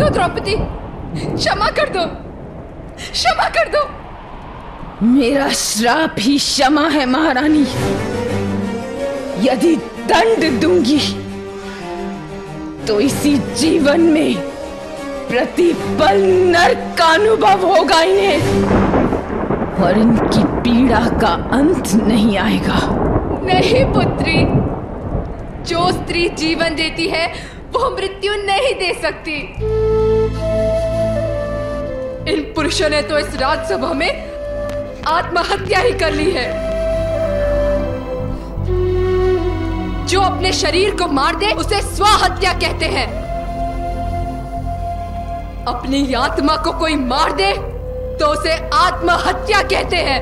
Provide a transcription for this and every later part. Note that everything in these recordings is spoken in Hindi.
दो द्रौपदी, क्षमा कर दो, क्षमा कर दो। मेरा श्राप ही क्षमा है महारानी। यदि दंड दूंगी तो इसी जीवन में प्रतिपल नरक का अनुभव होगा इन्हें, और इनकी पीड़ा का अंत नहीं आएगा। नहीं पुत्री, जो स्त्री जीवन देती है वो मृत्यु नहीं दे सकती। इन पुरुषों ने तो इस राजसभा में आत्महत्या ही कर ली है। जो अपने शरीर को मार दे उसे स्वहत्या कहते हैं। अपनी आत्मा को कोई मार दे तो उसे आत्महत्या कहते हैं।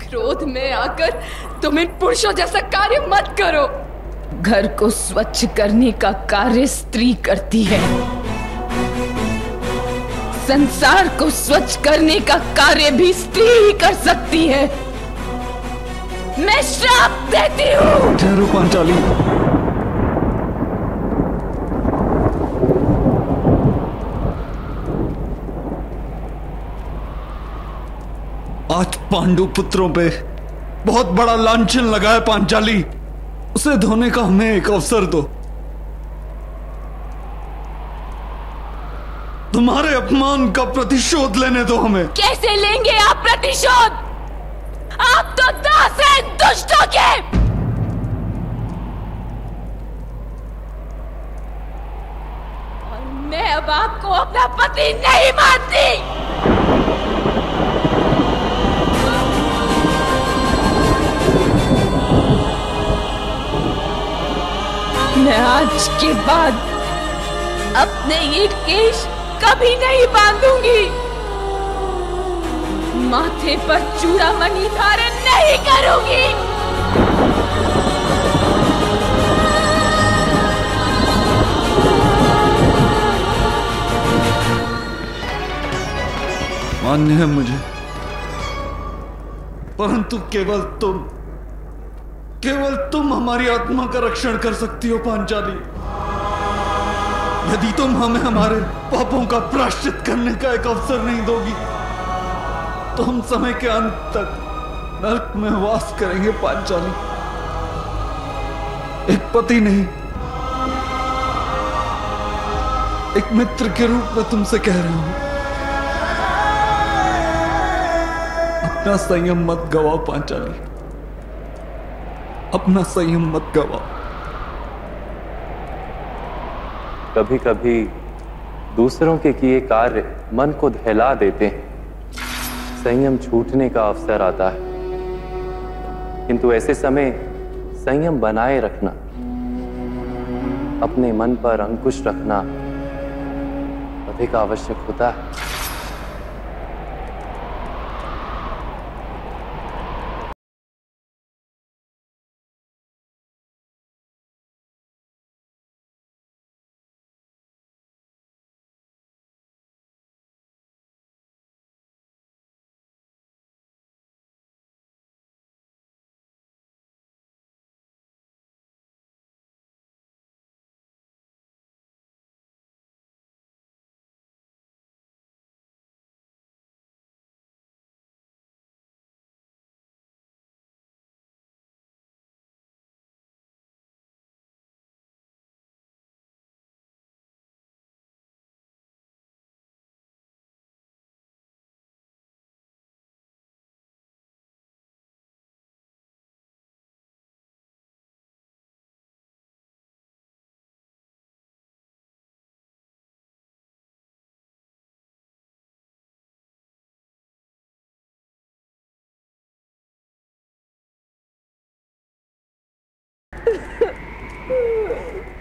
क्रोध में आकर तुम इन पुरुषों जैसा कार्य मत करो। घर को स्वच्छ करने का कार्य स्त्री करती है, संसार को स्वच्छ करने का कार्य भी स्त्री ही कर सकती है। मैं श्राप देती हूँ। ठहरो पांचाली। आज पांडु पुत्रों पे बहुत बड़ा लांछन लगा है पांचाली, उसे धोने का हमें एक अवसर दो। तुम्हारे अपमान का प्रतिशोध लेने दो हमें। कैसे लेंगे आप प्रतिशोध? आप तो दास हैं दुष्टों के। और मैं अब आपको अपना पति नहीं मानती। मैं आज के बाद अपने ये केश कभी नहीं बांधूंगी, माथे पर चूड़ामणि धारण नहीं करूंगी। मान्य है मुझे, परंतु केवल तुम हमारी आत्मा का रक्षण कर सकती हो पांचाली। यदि तुम हमें हमारे पापों का प्रायश्चित करने का एक अवसर नहीं दोगी तो हम समय के अंत तक नरक में वास करेंगे पांचाली। एक पति नहीं, एक मित्र के रूप में तुमसे कह रहा हूं, अपना संयम मत गवाओ पांचाली, अपना संयम मत गवाओ। कभी कभी दूसरों के किए कार्य मन को दहला देते हैं, संयम छूटने का अवसर आता है, किंतु ऐसे समय संयम बनाए रखना, अपने मन पर अंकुश रखना अधिक आवश्यक होता है।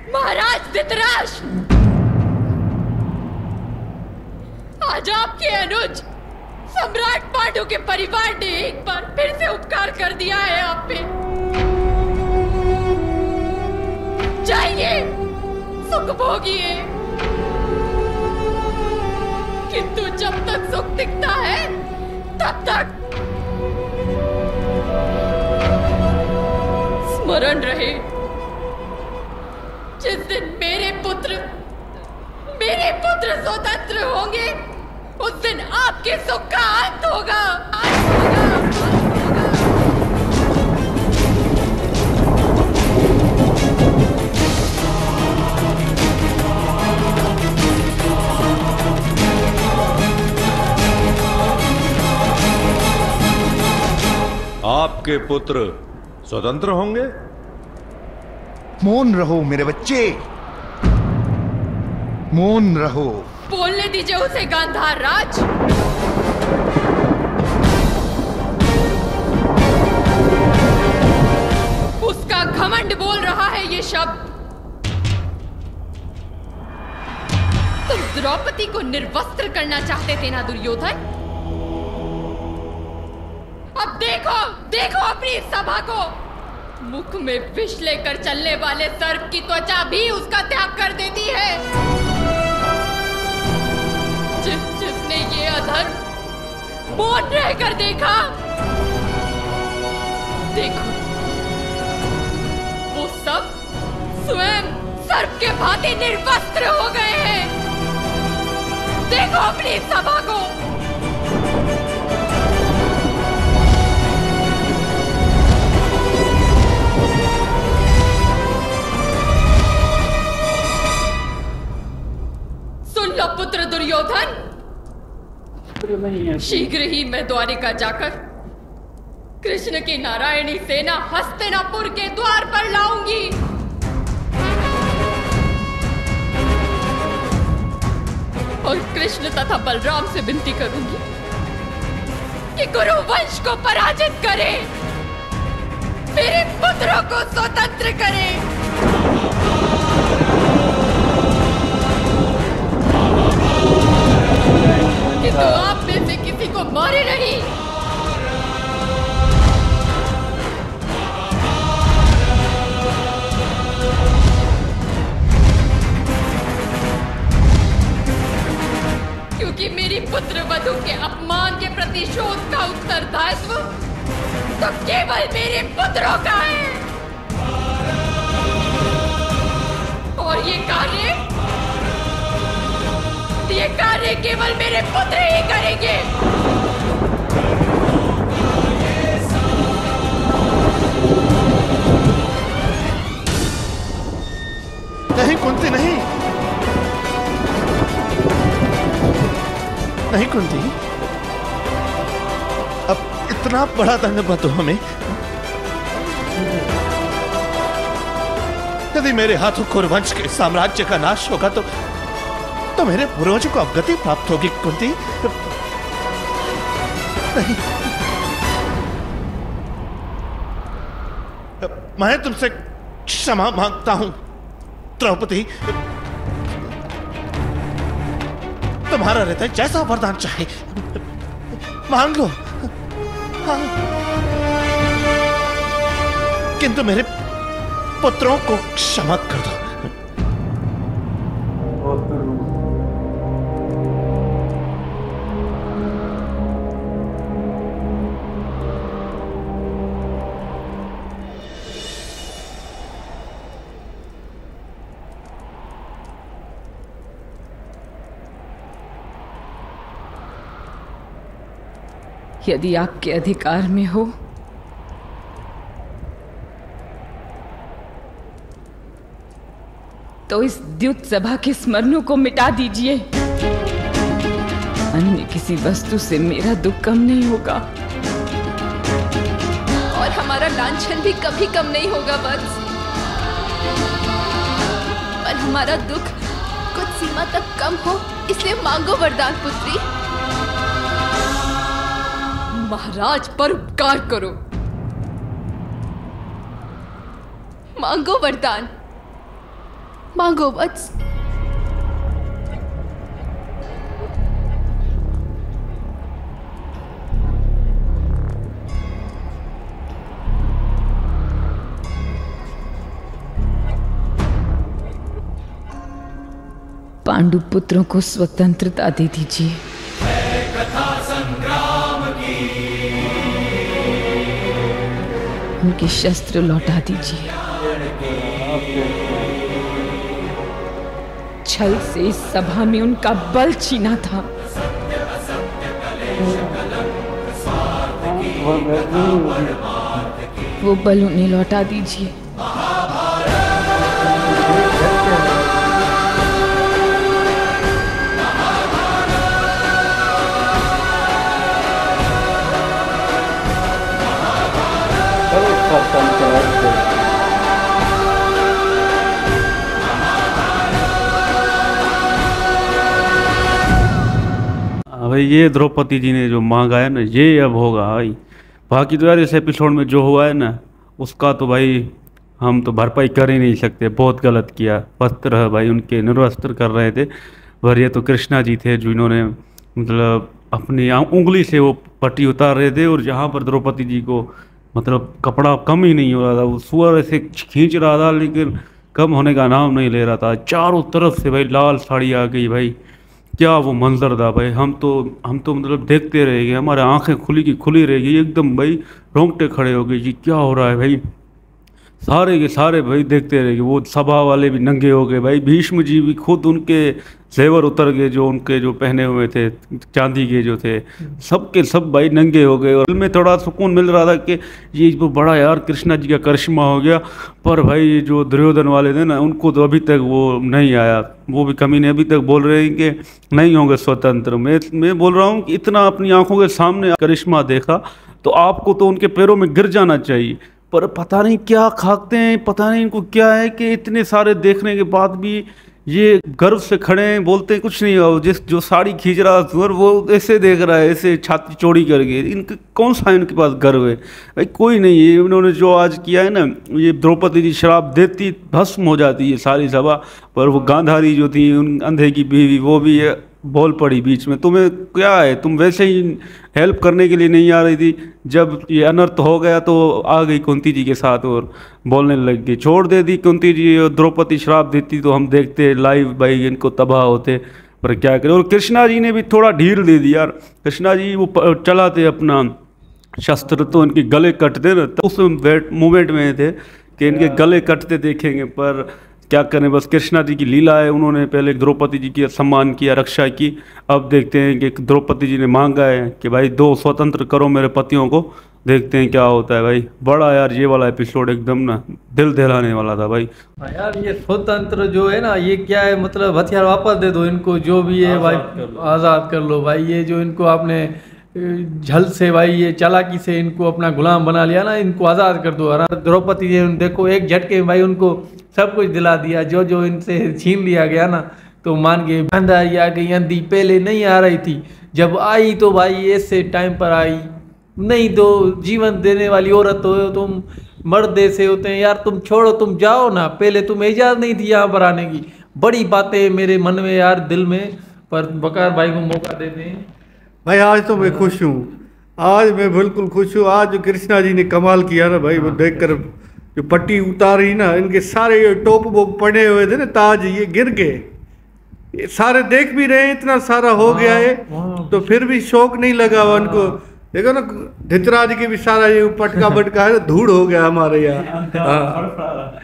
महाराज धृतराष्ट्र, आज आपके अनुज सम्राट पांडु के परिवार ने एक बार फिर से उपकार कर दिया है आप पे। जाइए, सुख भोगिए, किंतु जब तक सुख दिखता है तब तक स्मरण रहे, जिस पुत्र स्वतंत्र होंगे, उस दिन आपके सुख का अंत होगा। आपके पुत्र स्वतंत्र होंगे? मौन रहो मेरे बच्चे, मौन रहो। बोलने दीजिए उसे गांधार राज। उसका घमंड बोल रहा है ये शब्द। तुम द्रौपदी को निर्वस्त्र करना चाहते थे ना दुर्योधन? अब देखो, देखो अपनी सभा को। मुख में विष लेकर चलने वाले सर्प की त्वचा भी उसका त्याग कर देती है। जिसने ये अधर्म मौन रहकर देखा, देखो वो सब स्वयं सर्प के भांति निर्वस्त्र हो गए हैं। देखो अपनी सभा को। सुन लो पुत्र दुर्योधन, शीघ्र ही मैं द्वारिका जाकर कृष्ण की नारायणी सेना हस्तिनापुर के द्वार पर लाऊंगी। और कृष्ण तथा बलराम से विनती करूंगी कि कुरु वंश को पराजित करें, मेरे पुत्रों को स्वतंत्र करें। किंतु आप में से किसी को मारे नहीं। क्योंकि मेरी पुत्र वधू के अपमान के प्रतिशोध का उत्तरदायित्व तो केवल मेरे पुत्रों का है। और ये कार्य केवल मेरे पुत्र ही करेंगे। नहीं कुंती, नहीं नहीं कुंती, अब इतना बड़ा दंड मत दो हमें। यदि मेरे हाथों कुरुवंश के साम्राज्य का नाश होगा तो मेरे पूर्वजों को अवगति प्राप्त होगी कुंती। नहीं, मैं तुमसे क्षमा मांगता हूं द्रौपदी। तुम्हारा हृदय जैसा वरदान चाहे मांग लो। हाँ। किंतु मेरे पुत्रों को क्षमा कर दो। यदि आपके अधिकार में हो तो इस द्युत सभा के स्मरणों को मिटा दीजिए। अन्य किसी वस्तु से मेरा दुख कम नहीं होगा और हमारा लांछन भी कभी कम नहीं होगा वत्स। पर हमारा दुख कुछ सीमा तक कम हो, इसलिए मांगो वरदान पुत्री। महाराज पर उपकार करो, मांगो वरदान, मांगो वत्स। पांडु पुत्रों को स्वतंत्रता दे दीजिए। उनके शस्त्र लौटा दीजिए। छल से इस सभा में उनका बल छीना था, वो बल उन्हें लौटा दीजिए। भाई ये द्रौपदी जी ने जो मांगा है ना, ये अब होगा भाई। बाकी तो यार इस एपिसोड में जो हुआ है ना, उसका तो भाई हम तो भरपाई कर ही नहीं सकते। बहुत गलत किया। वस्त्र है भाई उनके निर्वस्त्र कर रहे थे, पर ये तो कृष्णा जी थे जिन्होंने मतलब अपनी उंगली से वो पट्टी उतार रहे थे, और जहाँ पर द्रौपदी जी को मतलब कपड़ा कम ही नहीं हो रहा था, वो सुअर ऐसे खींच रहा था लेकिन कम होने का नाम नहीं ले रहा था। चारों तरफ से भाई लाल साड़ी आ गई भाई। क्या वो मंजर था भाई। हम तो मतलब देखते रह गए, हमारे आंखें खुली की खुली रह गई एकदम भाई, रोंगटे खड़े हो गए जी क्या हो रहा है भाई। सारे के सारे भाई देखते रह गए। वो सभा वाले भी नंगे हो गए भाई। भीष्म जी भी खुद उनके जेवर उतर गए, जो उनके जो पहने हुए थे चांदी के जो थे, सब के सब भाई नंगे हो गए। और दिल में थोड़ा सुकून मिल रहा था कि ये तो बड़ा यार कृष्णा जी का करिश्मा हो गया। पर भाई जो दुर्योधन वाले थे ना, उनको तो अभी तक वो नहीं आया। वो भी कमीने अभी तक बोल रहे हैं कि नहीं होंगे स्वतंत्र। मैं बोल रहा हूँ कि इतना अपनी आंखों के सामने करिश्मा देखा तो आपको तो उनके पैरों में गिर जाना चाहिए। पर पता नहीं क्या खाते हैं, पता नहीं इनको क्या है कि इतने सारे देखने के बाद भी ये गर्व से खड़े हैं, बोलते हैं कुछ नहीं हो। जो साड़ी खींच रहा है वो ऐसे देख रहा है, ऐसे छाती चौड़ी करके। इनके कौन सा इनके पास गर्व है भाई? कोई नहीं है। इन्होंने जो आज किया है ना, ये द्रौपदी जी श्राप देती भस्म हो जाती है सारी सभा। पर वो गांधारी जो थी, उन अंधे की बीवी, वो भी बोल पड़ी बीच में। तुम्हें क्या है, तुम वैसे ही हेल्प करने के लिए नहीं आ रही थी, जब ये अनर्थ हो गया तो आ गई कुंती जी के साथ और बोलने लग गई। छोड़ दे दी कुंती जी, और द्रौपदी श्राप देती तो हम देखते लाइव भाई इनको तबाह होते। पर क्या करें। और कृष्णा जी ने भी थोड़ा ढील दे दी यार। कृष्णा जी वो चलाते अपना शस्त्र तो इनके गले कटते ना, तो उस मूवमेंट में थे कि इनके गले कटते देखेंगे। पर क्या करें, बस कृष्णा जी की लीला है। उन्होंने पहले द्रौपदी जी की सम्मान किया, रक्षा की। अब देखते हैं कि द्रौपदी जी ने मांगा है कि भाई 2 स्वतंत्र करो मेरे पतियों को, देखते हैं क्या होता है भाई। बड़ा यार ये वाला एपिसोड एकदम ना दिल दहलाने वाला था भाई। यार ये स्वतंत्र जो है ना, ये क्या है मतलब हथियार वापस दे दो इनको, जो भी है भाई आज़ाद कर लो भाई। ये जो इनको आपने झल से भाई, ये चालाकी से इनको अपना गुलाम बना लिया ना, इनको आज़ाद कर दो। द्रौपदी जी देखो एक झटके में भाई उनको सब कुछ दिला दिया, जो जो इनसे छीन लिया गया ना। तो मान के गांधारी आ गई, अंधी पहले नहीं आ रही थी, जब आई तो भाई ऐसे टाइम पर आई। नहीं तो जीवन देने वाली औरत हो तुम, मर्द ऐसे होते हैं यार। तुम छोड़ो, तुम जाओ ना, पहले तुम्हें इजाज़त नहीं थी यहाँ पर आने की। बड़ी बातें मेरे मन में यार, दिल में। पर बकार भाई को मौका देते हैं भाई। आज तो मैं खुश हूँ, आज मैं बिल्कुल खुश हूँ। आज जो कृष्णा जी ने कमाल किया ना भाई, वो देखकर जो पट्टी उतारी ना, इनके सारे टोप वो पड़े हुए थे ना ताज, ये गिर गए। ये सारे देख भी रहे हैं, इतना सारा हो गया है तो फिर भी शौक नहीं लगा उनको। देखो ना धृतराज के भी सारा ये पटका बटका है, धूड़ हो गया हमारे यहाँ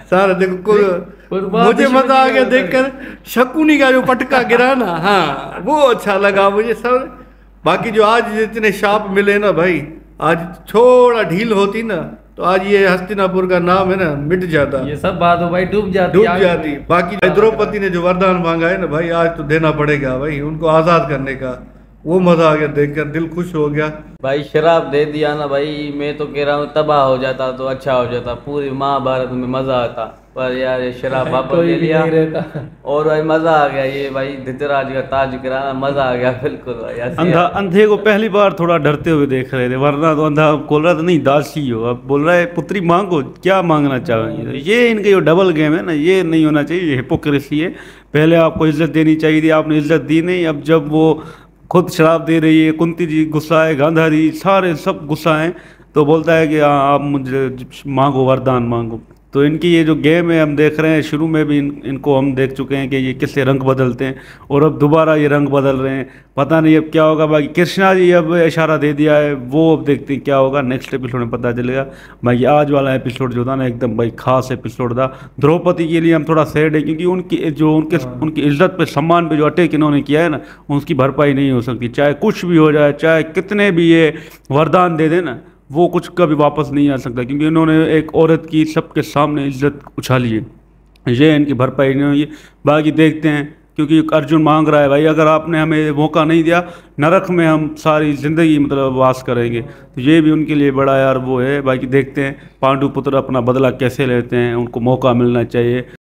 सारा। देखो मुझे मजा आ गया देखकर, शकुनी का जो पटका गिरा ना, हाँ वो अच्छा लगा मुझे सर। बाकी जो आज जितने शाप मिले ना भाई, आज थोड़ा ढील होती ना तो आज ये हस्तिनापुर का नाम है ना मिट जाता। ये सब बात हो भाई, डूब जाती। बाकी द्रौपदी ने जो वरदान मांगा है ना भाई, आज तो देना पड़ेगा भाई उनको आज़ाद करने का। वो मजा आ गया देखकर, दिल खुश हो गया भाई। शराब दे दिया ना भाई, मैं तो कह रहा हूँ तबाह हो जाता तो अच्छा हो जाता, पूरी महाभारत में मजा आता। पर यार ये शराब वापस ले लिया और भाई मजा आ गया। ये भाई धृतराज का ताज गिराना, मजा आ गया बिल्कुल भाई। अंधे को पहली बार थोड़ा डरते हुए देख रहे थे, वरना तो अंधा बोल रहा था नहीं दासी हो, अब बोल रहा है पुत्री मांगो, क्या मांगना चाहेंगे। ये इनके जो डबल गेम है ना, ये नहीं होना चाहिए, ये हिपोक्रेसी है। पहले आपको इज्जत देनी चाहिए थी, आपने इज्जत दी नहीं। अब जब वो खुद शराब दे रही है, कुंती जी गुस्सा है, गांधारी सारे सब गुस्सा हैं, तो बोलता है कि हाँ आप मुझे मांगो, वरदान मांगो। तो इनकी ये जो गेम है हम देख रहे हैं, शुरू में भी इनको हम देख चुके हैं कि ये किससे रंग बदलते हैं और अब दोबारा ये रंग बदल रहे हैं। पता नहीं अब क्या होगा। बाकी कृष्णा जी अब इशारा दे दिया है, वो अब देखते हैं क्या होगा, नेक्स्ट एपिसोड में पता चलेगा। भाई आज वाला एपिसोड जो था ना एकदम भाई खास एपिसोड था। द्रौपदी के लिए हम थोड़ा सैड है क्योंकि उनकी इज्जत पे, सम्मान पे जो अटैक इन्होंने किया है ना, उसकी भरपाई नहीं हो सकती। चाहे कुछ भी हो जाए, चाहे कितने भी ये वरदान दे देना, वो कुछ कभी वापस नहीं आ सकता क्योंकि इन्होंने एक औरत की सबके सामने इज्जत उछाली है। ये इनकी भरपाई नहीं हुई। बाकी देखते हैं, क्योंकि अर्जुन मांग रहा है भाई अगर आपने हमें मौका नहीं दिया, नरक में हम सारी ज़िंदगी मतलब वास करेंगे। तो ये भी उनके लिए बड़ा यार वो है। बाकी देखते हैं पांडु पुत्र अपना बदला कैसे लेते हैं, उनको मौका मिलना चाहिए।